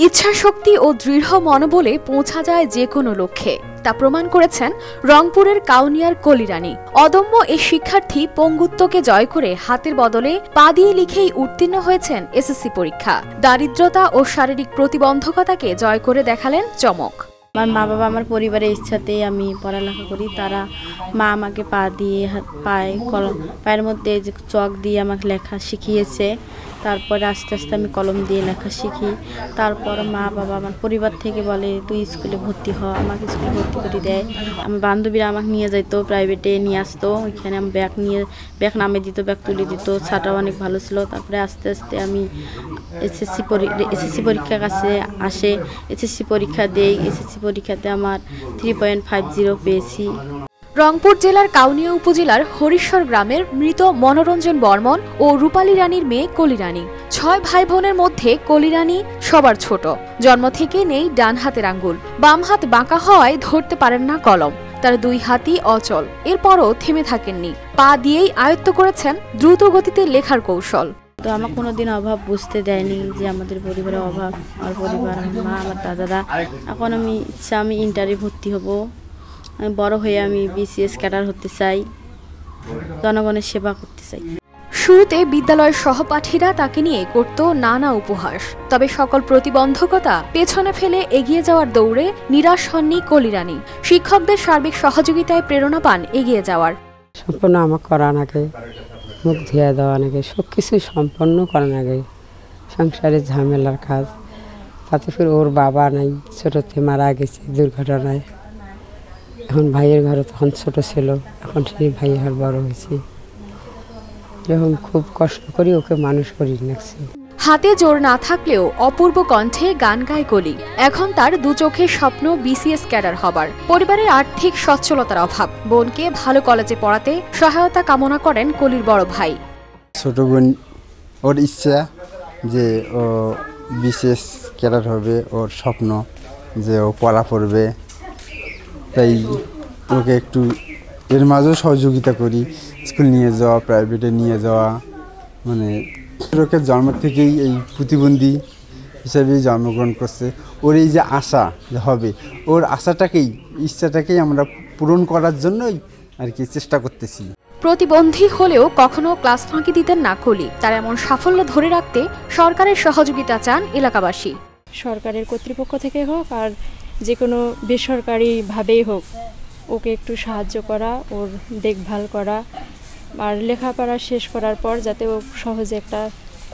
ইচ্ছাশক্তি ও দৃঢ় মনোবলে পৌঁছা যায় যে কোনো লক্ষ্যে, তা প্রমাণ করেছেন রংপুরের কাউনিয়ার কলিরানী। অদম্য এই শিক্ষার্থী পঙ্গুত্বকে জয় করে হাতের বদলে পা দিয়ে লিখেই উত্তীর্ণ হয়েছেন এসএসসি পরীক্ষা। দারিদ্রতা ও শারীরিক প্রতিবন্ধকতাকে জয় করে দেখালেন চমক। আমার মা বাবা আমার পরিবারের ইচ্ছাতেই আমি পড়ালেখা করি। তারা মা আমাকে পা দিয়ে পায়ের মধ্যে চক দিয়ে আমাকে লেখা শিখিয়েছে। তারপরে আস্তে আস্তে আমি কলম দিয়ে লেখা শিখি। তারপর মা বাবা আমার পরিবার থেকে বলে তুই স্কুলে ভর্তি হ, আমাকে স্কুলে ভর্তি করে দেয়। আমার বান্ধবীরা আমাকে নিয়ে যেত, প্রাইভেটে নিয়ে আসতো। ওইখানে আমি ব্যাগ নামে দিত, ব্যাগ তুলে দিত। ছাটাও অনেক ভালো ছিল। তারপরে আস্তে আস্তে আমি এসএসসি পরীক্ষার কাছে আসে, এসএসসি পরীক্ষা দেই। এসএসসি পরীক্ষাতে আমার 3.50 পেয়েছি। রংপুর জেলার কাউনিয়া উপজেলার হরিশ্বর গ্রামের মৃত মনোরঞ্জন বর্মন ও রূপালী রানীর মেয়ে কলিরানী। 6 ভাই বোনের মধ্যে কলিরানী সবার ছোট। জন্ম থেকে নেই ডান হাতের আঙ্গুল, বাম হাত বাঁকা হওয়ায় ধরতে পারেন না কলম। তার 2 হাতই অচল। এরপরও থেমে থাকেননি, পা দিয়েই আয়ত্ত করেছেন দ্রুত গতিতে লেখার কৌশল। তো আমার কোনোদিন অভাব বুঝতে দেয়নি যে আমাদের পরিবারের অভাব। আমার পরিবার, আমার মা, আমার দাদারা। এখন আমি ইন্টারে ভর্তি হব। আমি বড় হয়ে আমি বিসিএস ক্যাডার হতে চাই, জনগণের সেবা করতে চাই। শুরুতে বিদ্যালয়ের সহপাঠীরা তাকে নিয়ে করত নানা উপহাস। তবে সকল প্রতিবন্ধকতা পেছনে ফেলে এগিয়ে যাওয়ার দৌড়ে নিরাশ হননি কলিরানী। শিক্ষকদের সার্বিক সহযোগিতায় প্রেরণা পান এগিয়ে যাওয়ার। সম্পূর্ণ আমার করা নাগে, মুখ ধুয়ে দেওয়া নাগে, সব কিছু সম্পন্ন করা নাগে। সংসারের ঝামেলার কাজ, তাতে ফির ওর বাবা নাই, ছোটতে মারা গেছে দুর্ঘটনায়। এখন ভাইয়ের ঘরে তখন ছোট ছিল, এখন সেই ভাই আর বড় হয়েছে। যখন খুব কষ্ট করি ওকে মানুষ করি নাকছি। হাতে জোর না থাকলেও অপূর্ব কণ্ঠে গান গায় কলি। এখন তার 2 চোখের স্বপ্ন বিসিএস ক্যাডার হবার। পরিবারের আর্থিক সচ্ছলতার অভাব বোনকে ভালো কলেজে পড়াতে সহায়তা কামনা করেন কলির বড় ভাই। ছোট বোন ওর ইচ্ছা যে ও বিসিএস ক্যাডার হবে, ওর স্বপ্ন যে ও পড়া পড়বে। তাই ওকে একটু এর মাঝেও সহযোগিতা করি, স্কুল নিয়ে যাওয়া, প্রাইভেটে নিয়ে যাওয়া। মানে ওকে জন্ম থেকেই এই প্রতিবন্ধী হিসাবে জন্মগ্রহণ করছে। ওর এই যে আশা যে হবে, ওর আশাটাকেই, ইচ্ছাটাকেই আমরা পূরণ করার জন্যই আর কি চেষ্টা করতেছি। প্রতিবন্ধী হলেও কখনো ক্লাস ফাঁকি দিতেন না কলি। তার এমন সাফল্য ধরে রাখতে সরকারের সহযোগিতা চান এলাকাবাসী। সরকারের কর্তৃপক্ষ থেকে হোক আর যে কোনো বেসরকারিভাবেই হোক, ওকে একটু সাহায্য করা, ওর দেখভাল করা, আর লেখাপড়া শেষ করার পর যাতে ও সহজে একটা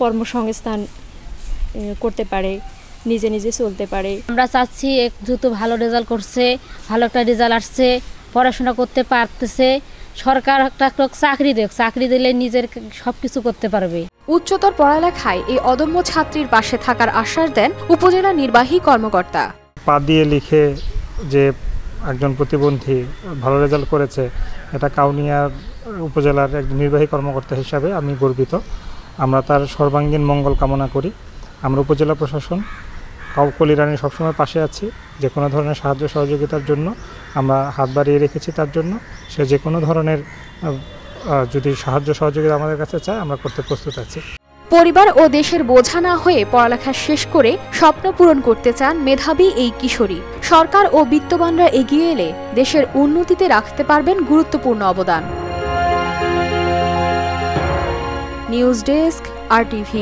কর্মসংস্থান করতে পারে, নিজে নিজে চলতে পারে। আমরা চাচ্ছি দ্রুত ভালো রেজাল্ট করছে, ভালো একটা রেজাল্ট আসছে, পড়াশোনা করতে পারতেছে। সরকার একটা চাকরি দেখ, চাকরি দিলে নিজের সব কিছু করতে পারবে। উচ্চতর পড়ালেখায় এই অদম্য ছাত্রীর পাশে থাকার আশ্বাস দেন উপজেলা নির্বাহী কর্মকর্তা। পা দিয়ে লিখে যে একজন প্রতিবন্ধী ভালো রেজাল্ট করেছে, এটা কাউনিয়া উপজেলার একজন নির্বাহী কর্মকর্তা হিসাবে আমি গর্বিত। আমরা তার সর্বাঙ্গীন মঙ্গল কামনা করি। আমরা উপজেলা প্রশাসন কলিরানীর সবসময় পাশে আছি। যে কোনো ধরনের সাহায্য সহযোগিতার জন্য আমরা হাত বাড়িয়ে রেখেছি তার জন্য। সে যে কোনো ধরনের যদি সাহায্য সহযোগিতা আমাদের কাছে চায়, আমরা করতে প্রস্তুত আছি। পরিবার ও দেশের বোঝা না হয়ে পড়ালেখা শেষ করে স্বপ্ন পূরণ করতে চান মেধাবী এই কিশোরী। সরকার ও বিত্তবানরা এগিয়ে এলে দেশের উন্নতিতে রাখতে পারবেন গুরুত্বপূর্ণ অবদান। News desk, RTV।